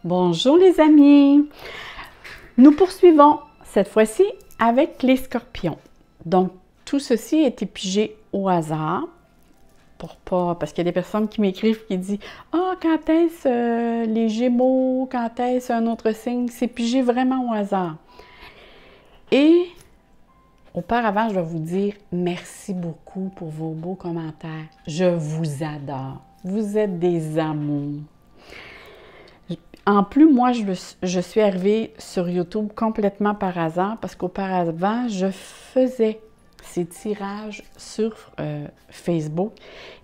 Bonjour les amis! Nous poursuivons cette fois-ci avec les scorpions. Donc, tout ceci a été pigé au hasard. Parce qu'il y a des personnes qui m'écrivent qui disent « Ah, quand est-ce les Gémeaux? Quand est-ce un autre signe? » C'est pigé vraiment au hasard. Et auparavant, je vais vous dire merci beaucoup pour vos beaux commentaires. Je vous adore. Vous êtes des amours. En plus, moi, je suis arrivée sur YouTube complètement par hasard parce qu'auparavant, je faisais ces tirages sur Facebook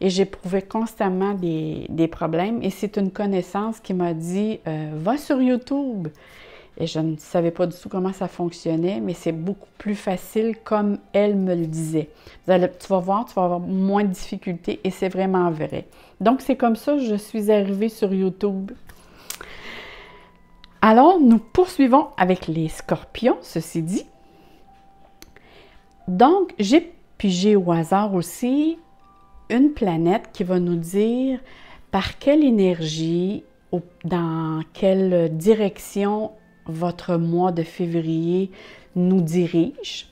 et j'éprouvais constamment des problèmes. Et c'est une connaissance qui m'a dit « Va sur YouTube ». Et je ne savais pas du tout comment ça fonctionnait, mais c'est beaucoup plus facile comme elle me le disait. Tu vas voir, tu vas avoir moins de difficultés et c'est vraiment vrai. Donc, c'est comme ça que je suis arrivée sur YouTube. Alors, nous poursuivons avec les scorpions, ceci dit. Donc, j'ai pigé au hasard aussi une planète qui va nous dire par quelle énergie, dans quelle direction votre mois de février nous dirige.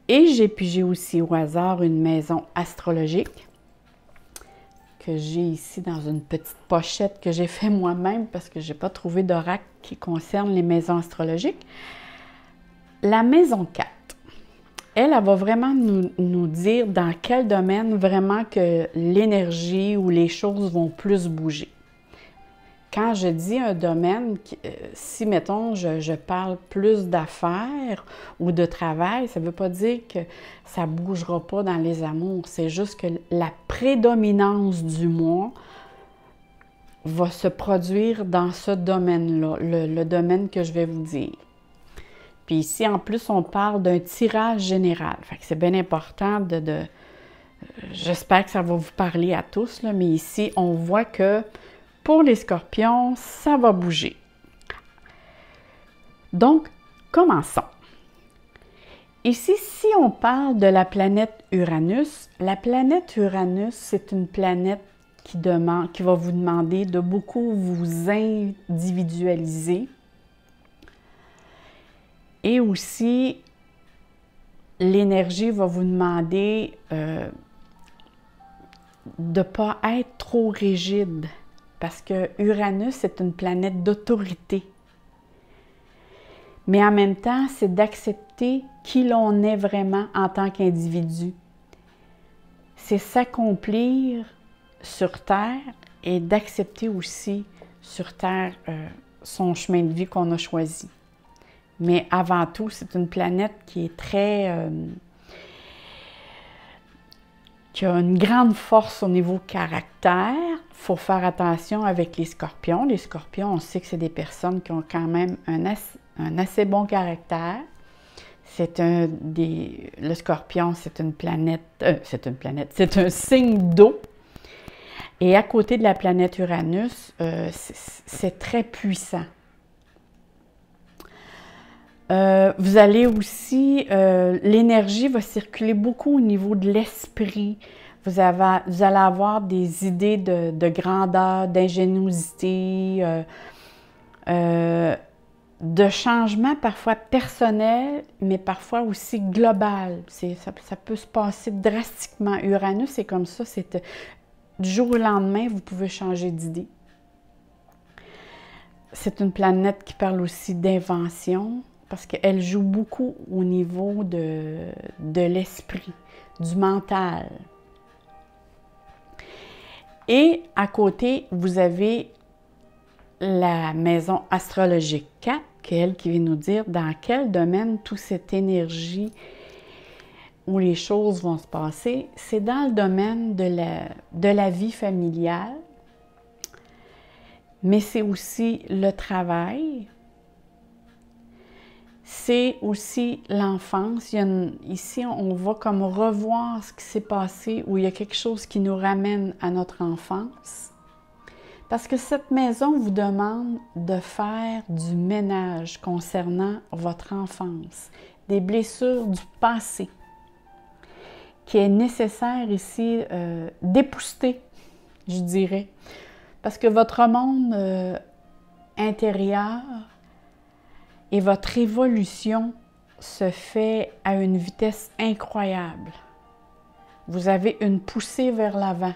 Et j'ai pigé aussi au hasard une maison astrologique que j'ai ici dans une petite pochette que j'ai fait moi-même parce que je n'ai pas trouvé d'oracle qui concerne les maisons astrologiques. La maison 4, elle va vraiment nous dire dans quel domaine vraiment que l'énergie ou les choses vont plus bouger. Quand je dis un domaine, si, mettons, je parle plus d'affaires ou de travail, ça ne veut pas dire que ça ne bougera pas dans les amours. C'est juste que la prédominance du mois va se produire dans ce domaine-là, le domaine que je vais vous dire. Puis ici, en plus, on parle d'un tirage général. Fait que c'est bien important j'espère que ça va vous parler à tous, là, mais ici, on voit que pour les scorpions, ça va bouger. Donc, commençons. Ici, si on parle de la planète Uranus, c'est une planète qui va vous demander de beaucoup vous individualiser. Et aussi, l'énergie va vous demander de ne pas être trop rigide. Parce que Uranus, c'est une planète d'autorité. Mais en même temps, c'est d'accepter qui l'on est vraiment en tant qu'individu. C'est s'accomplir sur Terre et d'accepter aussi sur Terre son chemin de vie qu'on a choisi. Mais avant tout, c'est une planète qui est qui a une grande force au niveau caractère. Il faut faire attention avec les scorpions. Les scorpions, on sait que c'est des personnes qui ont quand même un assez bon caractère. Le scorpion, c'est un signe d'eau. Et à côté de la planète Uranus, c'est très puissant. Vous allez aussi, l'énergie va circuler beaucoup au niveau de l'esprit. Vous allez avoir des idées de grandeur, d'ingéniosité, de changement parfois personnel, mais parfois aussi global. Ça peut se passer drastiquement. Uranus, c'est comme ça, du jour au lendemain, vous pouvez changer d'idée. C'est une planète qui parle aussi d'invention, parce qu'elle joue beaucoup au niveau de l'esprit, du mental. Et à côté, vous avez la maison astrologique 4, qui est elle qui vient nous dire dans quel domaine toute cette énergie où les choses vont se passer. C'est dans le domaine de la vie familiale, mais c'est aussi le travail. C'est aussi l'enfance. Ici, on va comme revoir ce qui s'est passé, où il y a quelque chose qui nous ramène à notre enfance. Parce que cette maison vous demande de faire du ménage concernant votre enfance, des blessures du passé, qui est nécessaire ici d'épousseter, je dirais. Parce que votre monde intérieure et votre évolution se fait à une vitesse incroyable. Vous avez une poussée vers l'avant.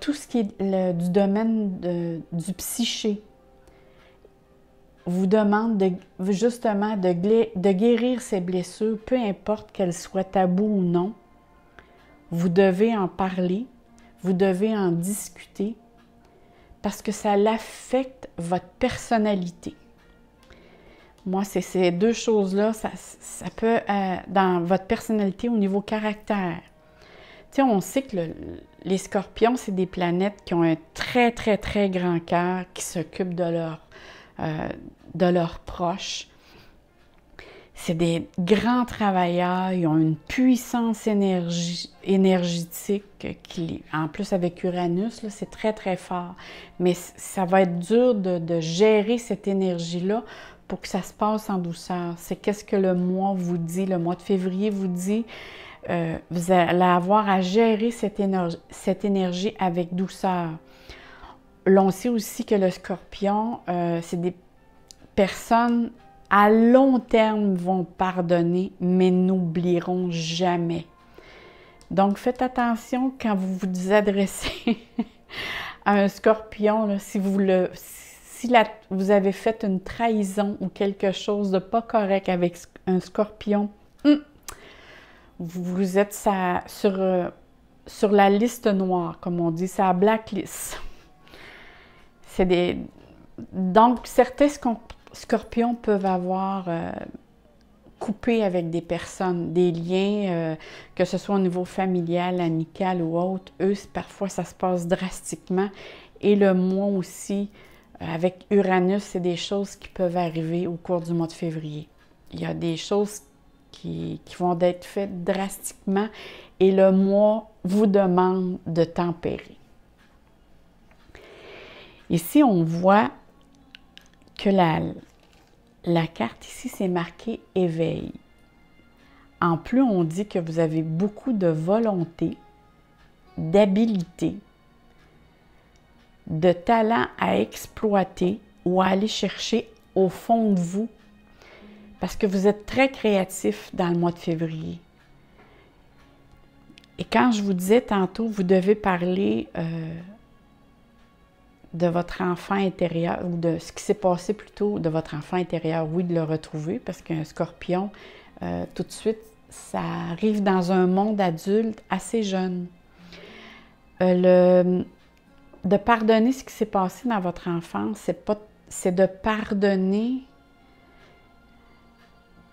Tout ce qui est du domaine du psyché vous demande justement de guérir ces blessures, peu importe qu'elles soient taboues ou non. Vous devez en parler, vous devez en discuter, parce que ça l'affecte votre personnalité. Moi, c'est ces deux choses-là, ça peut, dans votre personnalité au niveau caractère. Tu sais, on sait que les scorpions, c'est des planètes qui ont un très, très, très grand cœur, qui s'occupent de leurs proches. C'est des grands travailleurs, ils ont une puissance énergétique qui, en plus avec Uranus, c'est très, très fort. Mais ça va être dur de gérer cette énergie-là pour que ça se passe en douceur. C'est qu'est-ce que le mois vous dit, le mois de février vous dit. Vous allez avoir à gérer cette énergie avec douceur. L'on sait aussi que le scorpion, c'est des personnes à long terme vont pardonner, mais n'oublieront jamais. Donc, faites attention quand vous vous adressez à un scorpion, là, si vous avez fait une trahison ou quelque chose de pas correct avec un scorpion, vous êtes sur la liste noire, comme on dit, c'est la blacklist. Donc, certains scorpions peuvent avoir coupé avec des personnes, des liens, que ce soit au niveau familial, amical ou autre. Eux, parfois, ça se passe drastiquement. Et le mois aussi, avec Uranus, c'est des choses qui peuvent arriver au cours du mois de février. Il y a des choses qui vont être faites drastiquement et le mois vous demande de tempérer. Ici, on voit que la carte ici, c'est marqué « éveil ». En plus, on dit que vous avez beaucoup de volonté, d'habileté, de talent à exploiter ou à aller chercher au fond de vous, parce que vous êtes très créatif dans le mois de février. Et quand je vous disais tantôt, vous devez parler de votre enfant intérieur, ou de ce qui s'est passé plutôt de votre enfant intérieur, oui, de le retrouver, parce qu'un scorpion, tout de suite, ça arrive dans un monde adulte assez jeune. De pardonner ce qui s'est passé dans votre enfance, c'est de pardonner,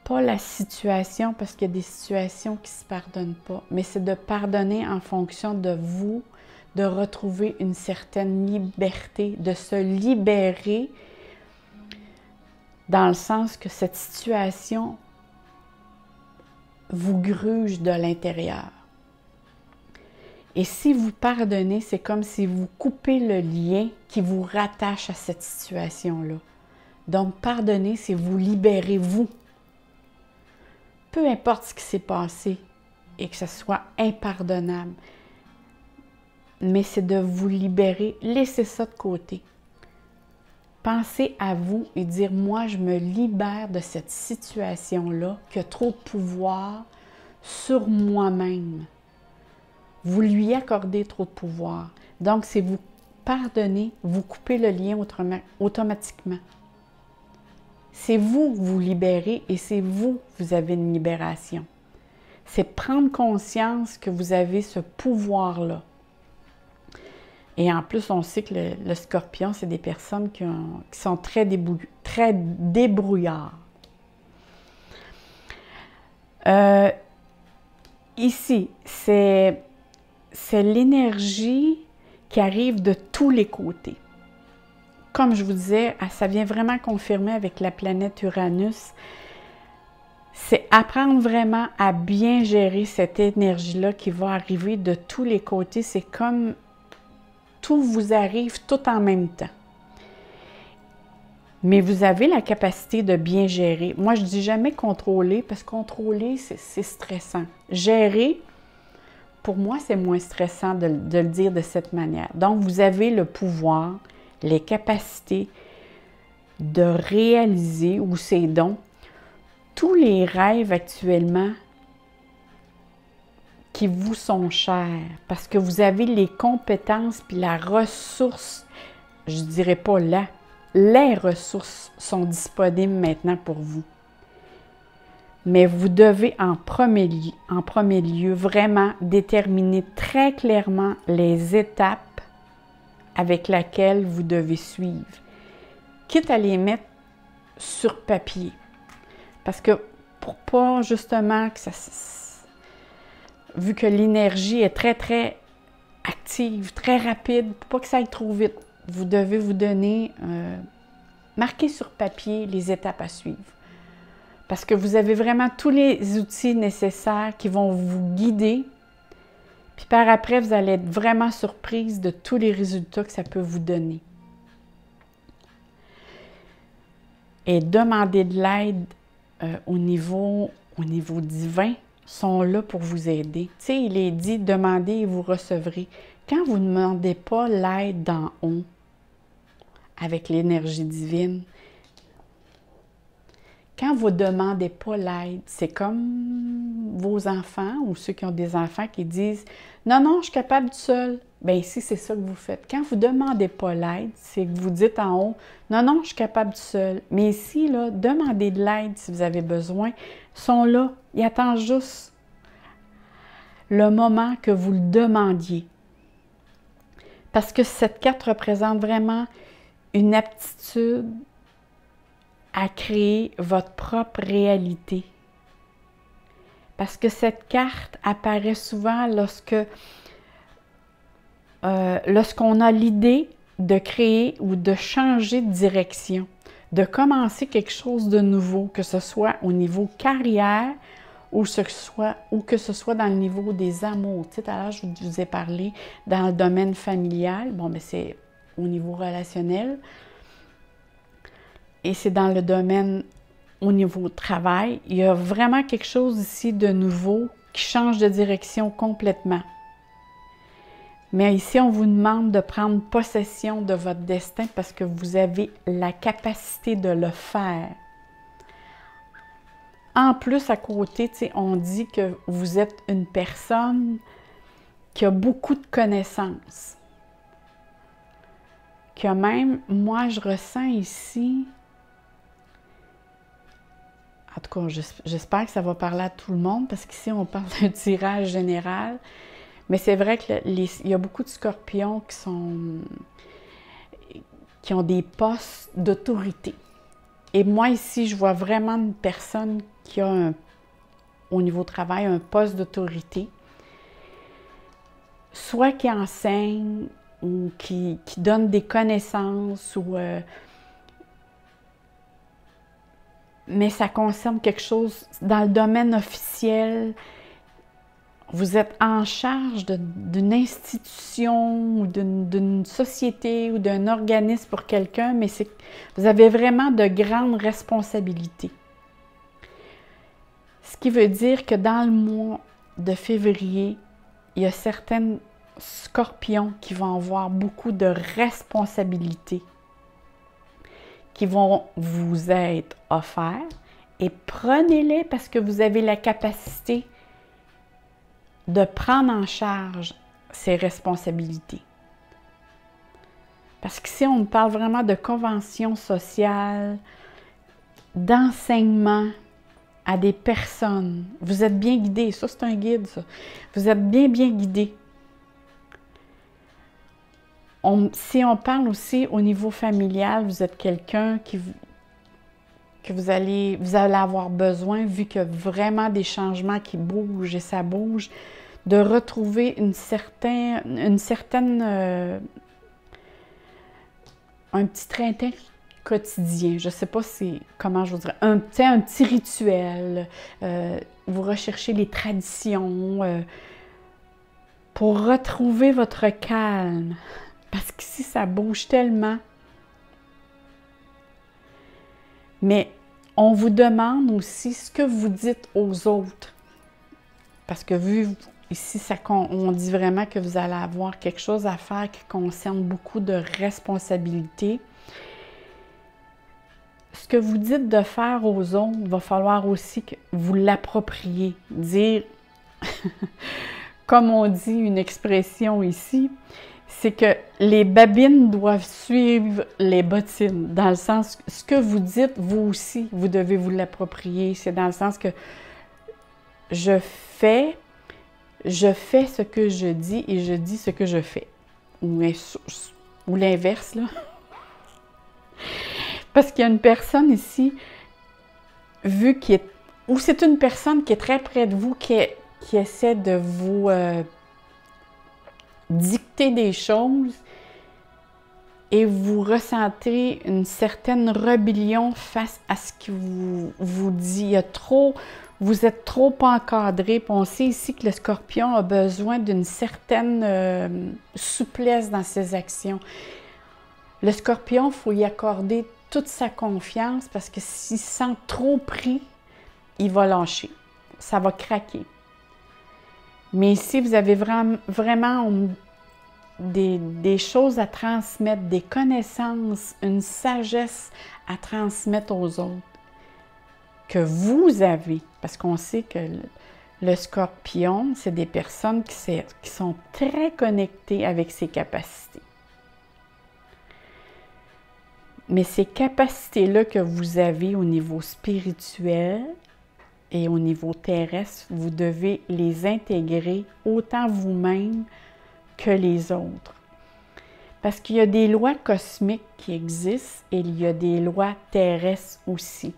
pas la situation, parce qu'il y a des situations qui ne se pardonnent pas, mais c'est de pardonner en fonction de vous, de retrouver une certaine liberté, de se libérer dans le sens que cette situation vous gruge de l'intérieur. Et si vous pardonnez, c'est comme si vous coupez le lien qui vous rattache à cette situation-là. Donc, pardonner, c'est vous libérer, vous. Peu importe ce qui s'est passé et que ce soit impardonnable. Mais c'est de vous libérer, laissez ça de côté. Pensez à vous et dire, moi, je me libère de cette situation-là qui a trop de pouvoir sur moi-même. Vous lui accordez trop de pouvoir. Donc, c'est vous pardonner, vous coupez le lien automatiquement. C'est vous libérez et c'est vous avez une libération. C'est prendre conscience que vous avez ce pouvoir-là. Et en plus, on sait que le scorpion, c'est des personnes qui sont très débrouillards. Ici, c'est l'énergie qui arrive de tous les côtés. Comme je vous disais, ça vient vraiment confirmer avec la planète Uranus. C'est apprendre vraiment à bien gérer cette énergie-là qui va arriver de tous les côtés. C'est comme tout vous arrive tout en même temps. Mais vous avez la capacité de bien gérer. Moi, je ne dis jamais contrôler, parce que contrôler, c'est stressant. Gérer, pour moi, c'est moins stressant de le dire de cette manière. Donc, vous avez le pouvoir les capacités de réaliser ou ses dons, tous les rêves actuellement qui vous sont chers, parce que vous avez les compétences puis la ressource, je dirais pas là, les ressources sont disponibles maintenant pour vous. Mais vous devez en premier lieu vraiment déterminer très clairement les étapes avec lesquelles vous devez suivre, quitte à les mettre sur papier. Parce que pour pas justement que ça... Vu que l'énergie est très, très active, très rapide, pour pas que ça aille trop vite, vous devez vous donner, marquer sur papier les étapes à suivre. Parce que vous avez vraiment tous les outils nécessaires qui vont vous guider. Puis par après, vous allez être vraiment surprise de tous les résultats que ça peut vous donner. Et demander de l'aide au niveau divin sont là pour vous aider. Tu sais, il est dit, demandez et vous recevrez. Quand vous ne demandez pas l'aide d'en haut, avec l'énergie divine, quand vous ne demandez pas l'aide, c'est comme vos enfants ou ceux qui ont des enfants qui disent « Non, non, je suis capable tout seul ». Bien ici, c'est ça que vous faites. Quand vous ne demandez pas l'aide, c'est que vous dites en haut « Non, non, je suis capable tout seul ». Mais ici, là, demandez de l'aide si vous avez besoin. Ils sont là. Ils attendent juste le moment que vous le demandiez. Parce que cette carte représente vraiment une aptitude à créer votre propre réalité. Parce que cette carte apparaît souvent lorsqu'on a l'idée de créer ou de changer de direction, de commencer quelque chose de nouveau, que ce soit au niveau carrière ou que ce soit dans le niveau des amours. Tu sais, tout à l'heure, je vous ai parlé dans le domaine familial. Bon, mais c'est au niveau relationnel. Et c'est dans le domaine au niveau travail. Il y a vraiment quelque chose ici de nouveau qui change de direction complètement. Mais ici, on vous demande de prendre possession de votre destin parce que vous avez la capacité de le faire. En plus, à côté, tu sais, on dit que vous êtes une personne qui a beaucoup de connaissances. Que même, moi, je ressens ici... En tout cas, j'espère que ça va parler à tout le monde parce qu'ici, on parle d'un tirage général. Mais c'est vrai qu'il y a beaucoup de scorpions qui ont des postes d'autorité. Et moi, ici, je vois vraiment une personne qui a, au niveau travail, un poste d'autorité. Soit qui enseigne ou qui donne des connaissances ou... mais ça concerne quelque chose dans le domaine officiel. Vous êtes en charge d'une institution ou d'une société ou d'un organisme pour quelqu'un, mais vous avez vraiment de grandes responsabilités. Ce qui veut dire que dans le mois de février, il y a certains scorpions qui vont avoir beaucoup de responsabilités qui vont vous être offerts et prenez-les parce que vous avez la capacité de prendre en charge ces responsabilités. Parce qu'ici, on parle vraiment de convention sociale, d'enseignement à des personnes. Vous êtes bien guidés. Ça, c'est un guide, ça. Vous êtes bien, bien guidés. Si on parle aussi au niveau familial, vous êtes quelqu'un que vous allez avoir besoin, vu qu'il y a vraiment des changements qui bougent et ça bouge, de retrouver un petit train-train quotidien. Je ne sais pas comment je vous dirais, un petit rituel. Vous recherchez les traditions pour retrouver votre calme. Parce qu'ici, ça bouge tellement. Mais on vous demande aussi ce que vous dites aux autres. Parce que vu Ici, on dit vraiment que vous allez avoir quelque chose à faire qui concerne beaucoup de responsabilités. Ce que vous dites de faire aux autres, il va falloir aussi que vous l'appropriez. Dire, comme on dit une expression ici, c'est que les babines doivent suivre les bottines. Dans le sens, ce que vous dites, vous aussi, vous devez vous l'approprier. C'est dans le sens que je fais ce que je dis et je dis ce que je fais. Ou l'inverse, là. Parce qu'il y a une personne ici, ou c'est une personne qui est très près de vous, qui essaie de vous dicter des choses et vous ressentez une certaine rébellion face à ce qu'il vous dit. Vous êtes trop encadré. Puis on sait ici que le Scorpion a besoin d'une certaine souplesse dans ses actions. Le Scorpion, il faut y accorder toute sa confiance parce que s'il se sent trop pris, il va lâcher. Ça va craquer. Mais ici, vous avez vraiment des choses à transmettre, des connaissances, une sagesse à transmettre aux autres que vous avez. Parce qu'on sait que le Scorpion, c'est des personnes qui sont très connectées avec ses capacités. Mais ces capacités-là que vous avez au niveau spirituel et au niveau terrestre, vous devez les intégrer autant vous-même que les autres. Parce qu'il y a des lois cosmiques qui existent et il y a des lois terrestres aussi.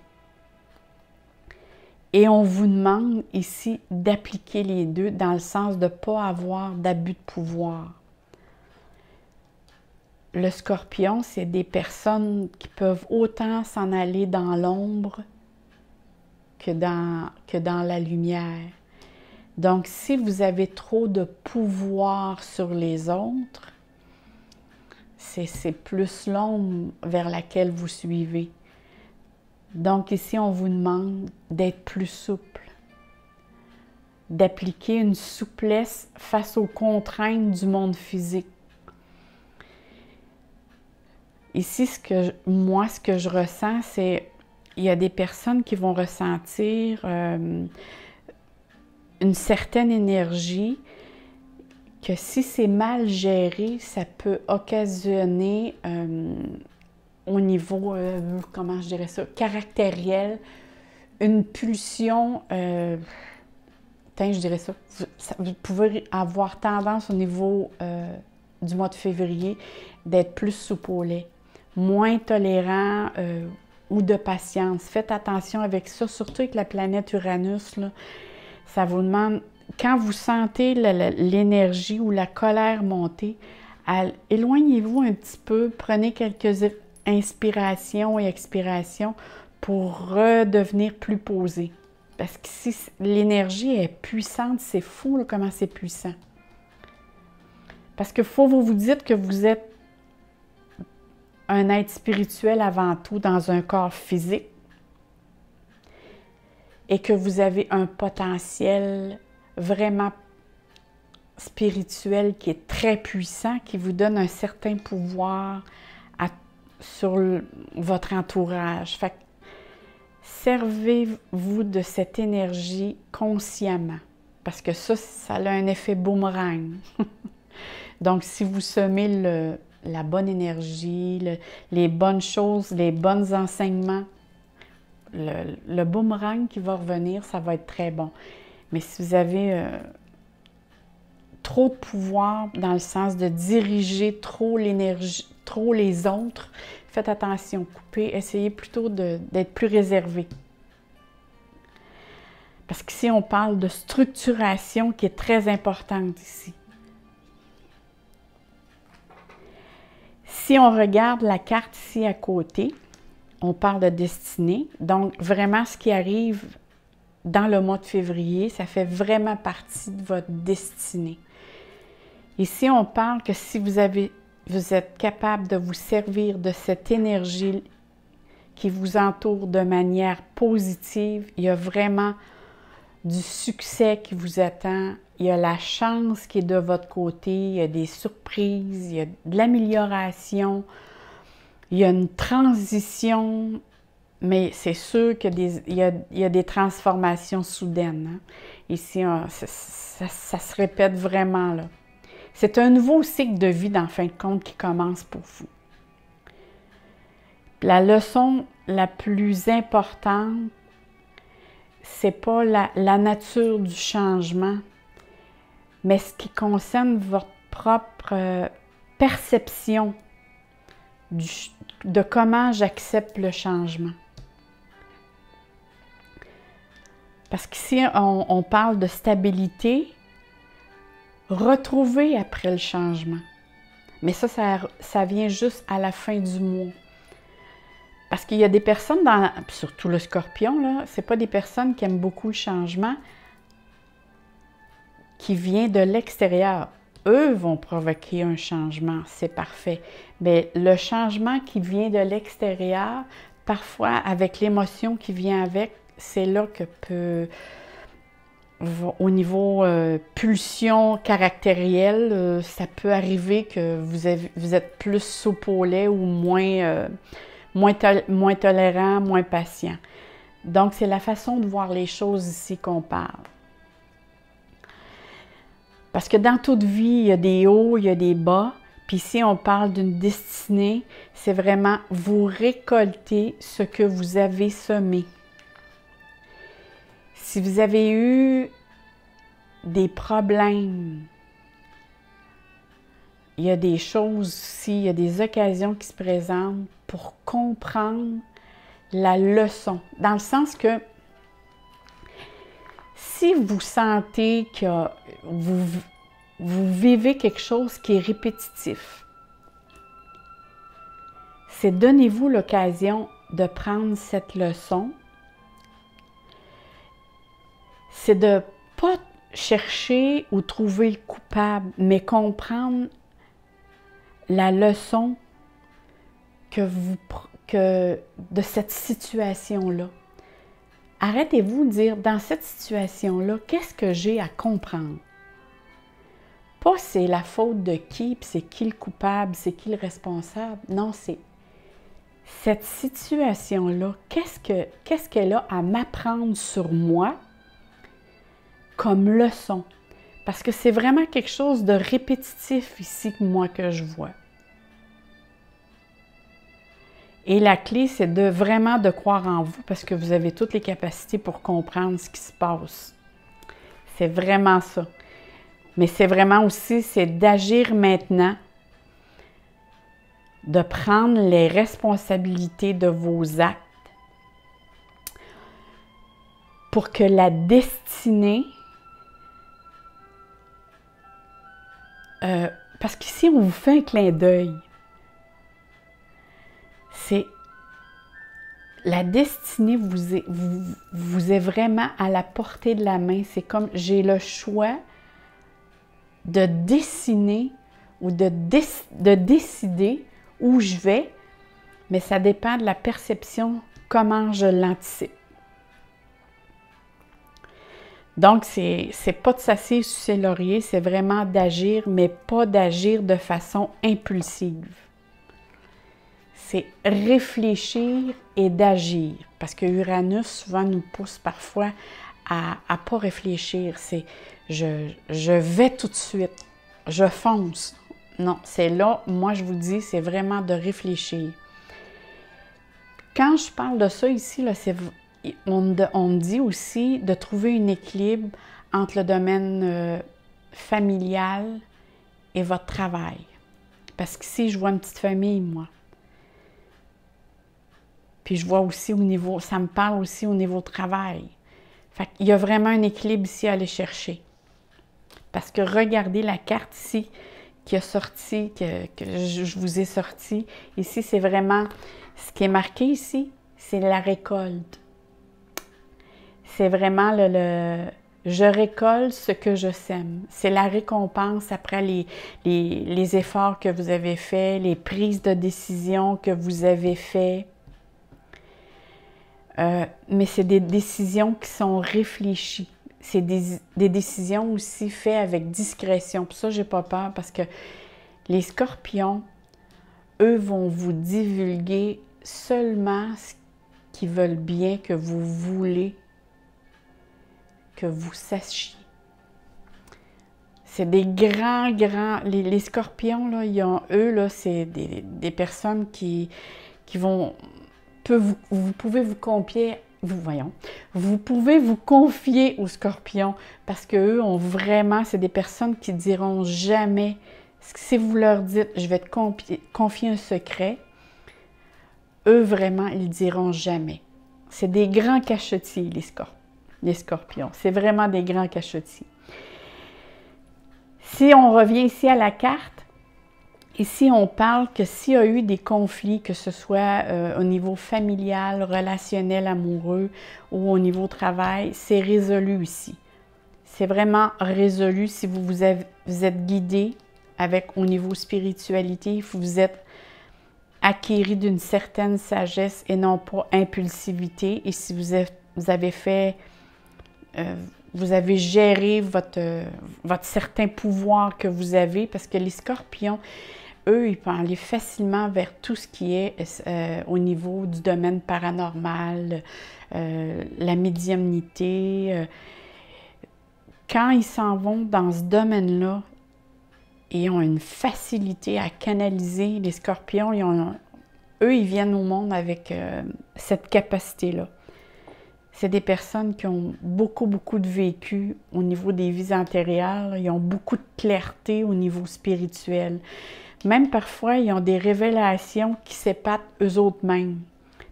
Et on vous demande ici d'appliquer les deux dans le sens de ne pas avoir d'abus de pouvoir. Le Scorpion, c'est des personnes qui peuvent autant s'en aller dans l'ombre que dans la lumière. Donc, si vous avez trop de pouvoir sur les autres, c'est plus l'ombre vers laquelle vous suivez. Donc, ici, on vous demande d'être plus souple, d'appliquer une souplesse face aux contraintes du monde physique. Ici, ce que je ressens, c'est il y a des personnes qui vont ressentir une certaine énergie que si c'est mal géré, ça peut occasionner au niveau, comment je dirais ça, caractériel, une pulsion, je dirais ça, vous pouvez avoir tendance au niveau du mois de février d'être plus souple au lait, moins tolérant ou de patience. Faites attention avec ça, surtout avec la planète Uranus, là. Ça vous demande, quand vous sentez l'énergie ou la colère monter, éloignez-vous un petit peu, prenez quelques inspirations et expirations pour redevenir plus posé. Parce que si l'énergie est puissante, c'est fou là, comment c'est puissant. Parce que faut vous dites que vous êtes un être spirituel avant tout dans un corps physique et que vous avez un potentiel vraiment spirituel qui est très puissant, qui vous donne un certain pouvoir sur votre entourage. Fait que servez-vous de cette énergie consciemment, parce que ça a un effet boomerang. Donc, si vous semez la bonne énergie, les bonnes choses, les bons enseignements, le boomerang qui va revenir, ça va être très bon. Mais si vous avez trop de pouvoir dans le sens de diriger trop l'énergie, trop les autres, faites attention, coupez, essayez plutôt d'être plus réservé. Parce qu'ici, on parle de structuration qui est très importante ici. Si on regarde la carte ici à côté, on parle de destinée. Donc, vraiment, ce qui arrive dans le mois de février, ça fait vraiment partie de votre destinée. Ici, on parle que si vous êtes capable de vous servir de cette énergie qui vous entoure de manière positive, il y a vraiment du succès qui vous attend, il y a la chance qui est de votre côté, il y a des surprises, il y a de l'amélioration, il y a une transition, mais c'est sûr qu'il y a des transformations soudaines. Hein. Ici, ça se répète vraiment, là. C'est un nouveau cycle de vie, dans fin de compte, qui commence pour vous. La leçon la plus importante, c'est pas la nature du changement, mais ce qui concerne votre propre perception de comment j'accepte le changement. Parce qu'ici, on parle de stabilité, retrouver après le changement. Mais ça vient juste à la fin du mois. Parce qu'il y a des personnes, surtout le scorpion, là, c'est pas des personnes qui aiment beaucoup le changement qui vient de l'extérieur. Eux vont provoquer un changement, c'est parfait. Mais le changement qui vient de l'extérieur, parfois avec l'émotion qui vient avec, c'est là que au niveau pulsion caractérielle, ça peut arriver que vous êtes plus soupe au lait ou moins tolérant, moins patient. Donc, c'est la façon de voir les choses ici qu'on parle. Parce que dans toute vie, il y a des hauts, il y a des bas. Puis ici, on parle d'une destinée. C'est vraiment vous récolter ce que vous avez semé. Si vous avez eu des problèmes, il y a des choses aussi, il y a des occasions qui se présentent pour comprendre la leçon. Dans le sens que si vous sentez que vous vivez quelque chose qui est répétitif, c'est donnez-vous l'occasion de prendre cette leçon. C'est de ne pas chercher ou trouver le coupable, mais comprendre la leçon de cette situation-là. Arrêtez-vous de dire, dans cette situation-là, qu'est-ce que j'ai à comprendre? Pas c'est la faute de qui, puis c'est qui le coupable, c'est qui le responsable. Non, c'est cette situation-là, qu'est-ce qu'elle a à m'apprendre sur moi comme leçon? Parce que c'est vraiment quelque chose de répétitif ici, moi, que je vois. Et la clé, c'est vraiment de croire en vous parce que vous avez toutes les capacités pour comprendre ce qui se passe. C'est vraiment ça. Mais c'est vraiment aussi, c'est d'agir maintenant, de prendre les responsabilités de vos actes pour que la destinée, parce qu'ici, on vous fait un clin d'œil. C'est la destinée vous est vraiment à la portée de la main. C'est comme j'ai le choix de dessiner ou de décider où je vais, mais ça dépend de la perception, comment je l'anticipe. Donc, c'est pas de s'asseoir sur ses lauriers, c'est vraiment d'agir, mais pas d'agir de façon impulsive. C'est réfléchir et d'agir. Parce que Uranus, souvent, nous pousse parfois à ne pas réfléchir. C'est je vais tout de suite, je fonce. Non, c'est là, moi je vous dis, c'est vraiment de réfléchir. Quand je parle de ça ici, là, on me dit aussi de trouver un équilibre entre le domaine familial et votre travail. Parce qu'ici, je vois une petite famille, moi. Puis je vois aussi au niveau, ça me parle aussi au niveau travail. Fait qu'il y a vraiment un équilibre ici à aller chercher. Parce que regardez la carte ici qui a sorti, que je vous ai sorti. Ici, c'est vraiment, ce qui est marqué ici, c'est la récolte. C'est vraiment je récolte ce que je sème. C'est la récompense après les efforts que vous avez faits, les prises de décision que vous avez faites. Mais c'est des décisions qui sont réfléchies. c'est des décisions aussi faites avec discrétion. Puis ça, j'ai pas peur parce que les scorpions, eux, vont vous divulguer seulement ce qu'ils veulent bien que vous voulez que vous sachiez. C'est des grands... Les scorpions, là, eux, là, c'est des personnes qui vont... Vous pouvez vous confier... Vous pouvez vous confier aux scorpions parce qu'eux ont vraiment... C'est des personnes qui diront jamais... Si vous leur dites « je vais te confier un secret », eux, vraiment, ils diront jamais. C'est des grands cachetiers, les scorpions. C'est vraiment des grands cachetiers. Si on revient ici à la carte, ici, on parle que s'il y a eu des conflits, que ce soit au niveau familial, relationnel, amoureux ou au niveau travail, c'est résolu ici. C'est vraiment résolu si vous êtes guidé avec au niveau spiritualité, vous êtes acquéri d'une certaine sagesse et non pas impulsivité. Et si vous avez fait, vous avez géré votre certain pouvoir que vous avez, parce que les scorpions, eux, ils peuvent aller facilement vers tout ce qui est au niveau du domaine paranormal, la médiumnité. Quand ils s'en vont dans ce domaine-là, ils ont une facilité à canaliser. Les scorpions, eux, ils viennent au monde avec cette capacité-là. C'est des personnes qui ont beaucoup, beaucoup de vécu au niveau des vies antérieures. Ils ont beaucoup de clarté au niveau spirituel. Même parfois, ils ont des révélations qui s'épatent eux autres mêmes.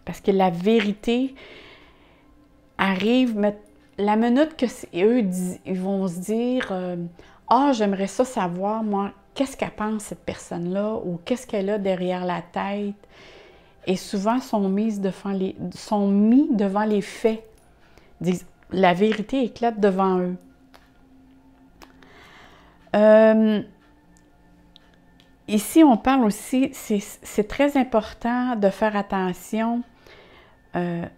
Parce que la vérité arrive, mais la minute que eux, ils vont se dire « Ah, j'aimerais ça savoir, moi, qu'est-ce qu'elle pense, cette personne-là, ou qu'est-ce qu'elle a derrière la tête. » Et souvent, sont mis devant les faits. La vérité éclate devant eux. Ici, on parle aussi, c'est très important de faire attention dans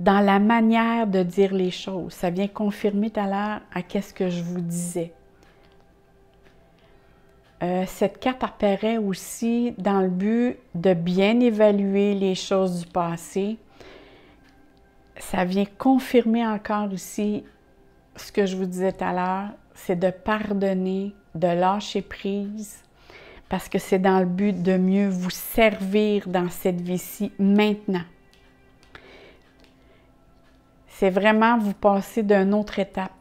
la manière de dire les choses. Ça vient confirmer tout à l'heure à qu'est-ce que je vous disais. Cette carte apparaît aussi dans le but de bien évaluer les choses du passé. Ça vient confirmer encore ici ce que je vous disais tout à l'heure, c'est de pardonner, de lâcher prise, parce que c'est dans le but de mieux vous servir dans cette vie-ci maintenant. C'est vraiment vous passer d'une autre étape.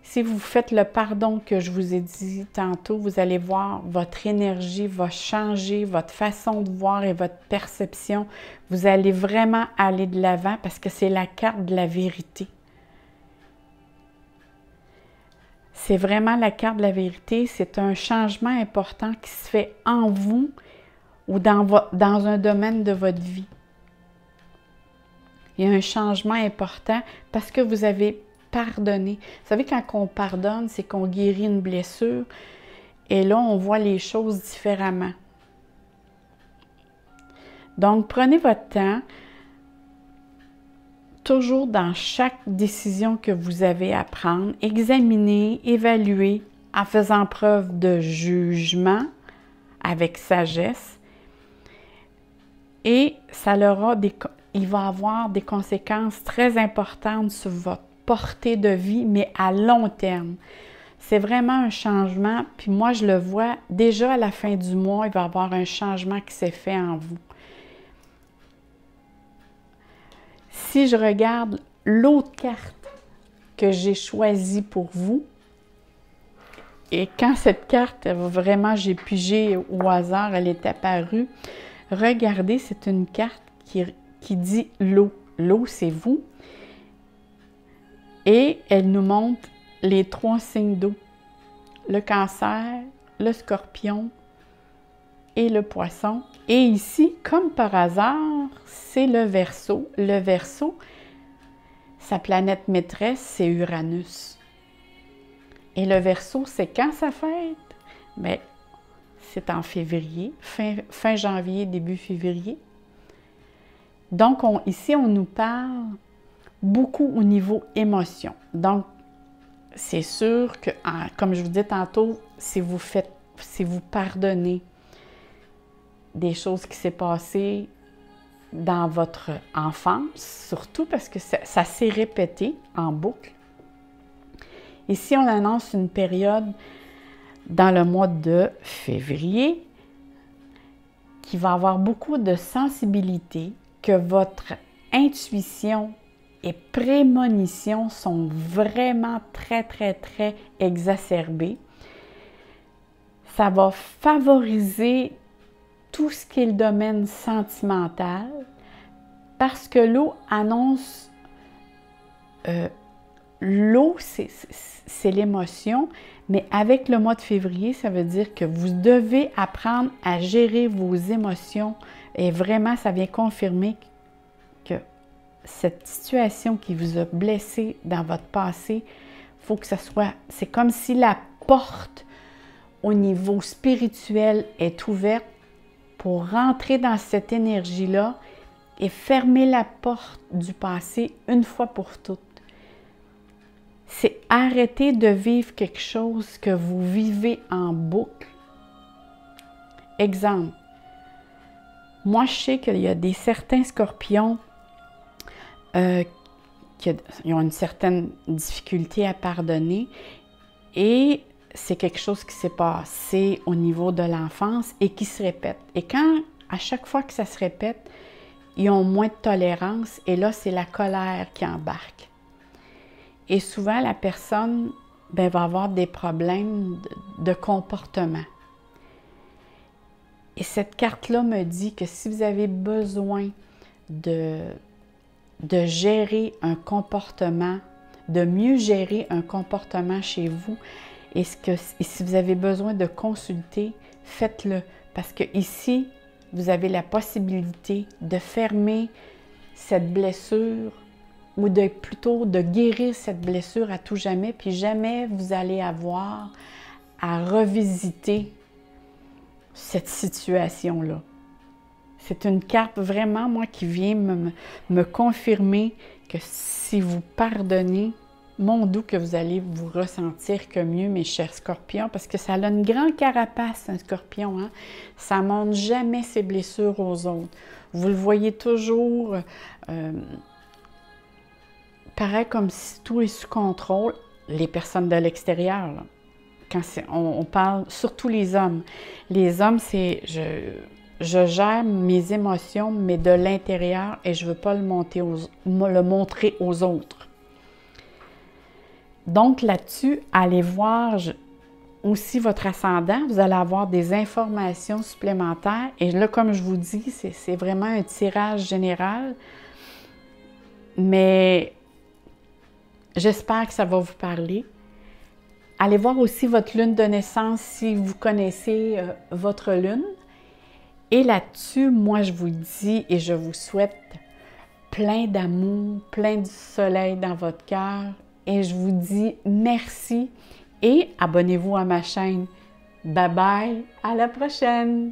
Si vous faites le pardon que je vous ai dit tantôt, vous allez voir votre énergie va changer, votre façon de voir et votre perception. Vous allez vraiment aller de l'avant parce que c'est la carte de la vérité. C'est vraiment la carte de la vérité. C'est un changement important qui se fait en vous ou dans un domaine de votre vie. Il y a un changement important parce que vous avez pardonné. Vous savez, quand on pardonne, c'est qu'on guérit une blessure et là, on voit les choses différemment. Donc, prenez votre temps, toujours dans chaque décision que vous avez à prendre, examinez, évaluez en faisant preuve de jugement avec sagesse et il va avoir des conséquences très importantes sur votre portée de vie, mais à long terme. C'est vraiment un changement, puis moi je le vois déjà à la fin du mois, il va y avoir un changement qui s'est fait en vous. Si je regarde l'autre carte que j'ai choisie pour vous, et quand cette carte, vraiment j'ai pigé au hasard, elle est apparue, regardez, c'est une carte qui dit l'eau. L'eau, c'est vous. Et elle nous montre les 3 signes d'eau. Le Cancer, le Scorpion et le Poisson. Et ici, comme par hasard, c'est le Verseau. Le Verseau, sa planète maîtresse, c'est Uranus. Et le Verseau, c'est quand sa fête? Bien, c'est en février, fin janvier, début février. Donc, ici, on nous parle beaucoup au niveau émotion. Donc, c'est sûr que, comme je vous disais tantôt, si vous pardonnez des choses qui s'est passées dans votre enfance, surtout parce que ça s'est répété en boucle. Ici, on annonce une période dans le mois de février qui va avoir beaucoup de sensibilité, que votre intuition et prémonition sont vraiment très, très, très exacerbées. Ça va favoriser tout ce qui est le domaine sentimental parce que l'eau annonce... l'eau, c'est l'émotion, mais avec le mois de février, ça veut dire que vous devez apprendre à gérer vos émotions et vraiment, ça vient confirmer que cette situation qui vous a blessé dans votre passé, il faut que ça soit... C'est comme si la porte au niveau spirituel est ouverte pour rentrer dans cette énergie-là et fermer la porte du passé une fois pour toutes. C'est arrêter de vivre quelque chose que vous vivez en boucle. Exemple, moi je sais qu'il y a certains scorpions qui ont une certaine difficulté à pardonner et c'est quelque chose qui s'est passé au niveau de l'enfance et qui se répète. Et quand, à chaque fois que ça se répète, ils ont moins de tolérance et là, c'est la colère qui embarque. Et souvent, la personne va avoir des problèmes de comportement. Et cette carte-là me dit que si vous avez besoin de gérer un comportement, de mieux gérer un comportement chez vous, et si vous avez besoin de consulter, faites-le. Parce que ici, vous avez la possibilité de fermer cette blessure ou plutôt de guérir cette blessure à tout jamais, puis jamais vous allez avoir à revisiter cette situation-là. C'est une carte vraiment, moi, qui vient me confirmer que si vous pardonnez, mon doux que vous allez vous ressentir que mieux, mes chers scorpions, parce que ça a une grande carapace, un scorpion, hein? Ça ne montre jamais ses blessures aux autres. Vous le voyez toujours, pareil comme si tout est sous contrôle, les personnes de l'extérieur, là. Quand on parle, surtout les hommes. Les hommes, c'est... Je gère mes émotions, mais de l'intérieur, et je ne veux pas le montrer aux autres. Donc là-dessus, allez voir aussi votre ascendant. Vous allez avoir des informations supplémentaires. Et là, comme je vous dis, c'est vraiment un tirage général. Mais j'espère que ça va vous parler. Allez voir aussi votre lune de naissance si vous connaissez votre lune. Et là-dessus, moi, je vous dis et je vous souhaite plein d'amour, plein de soleil dans votre cœur. Et je vous dis merci et abonnez-vous à ma chaîne. Bye bye, à la prochaine!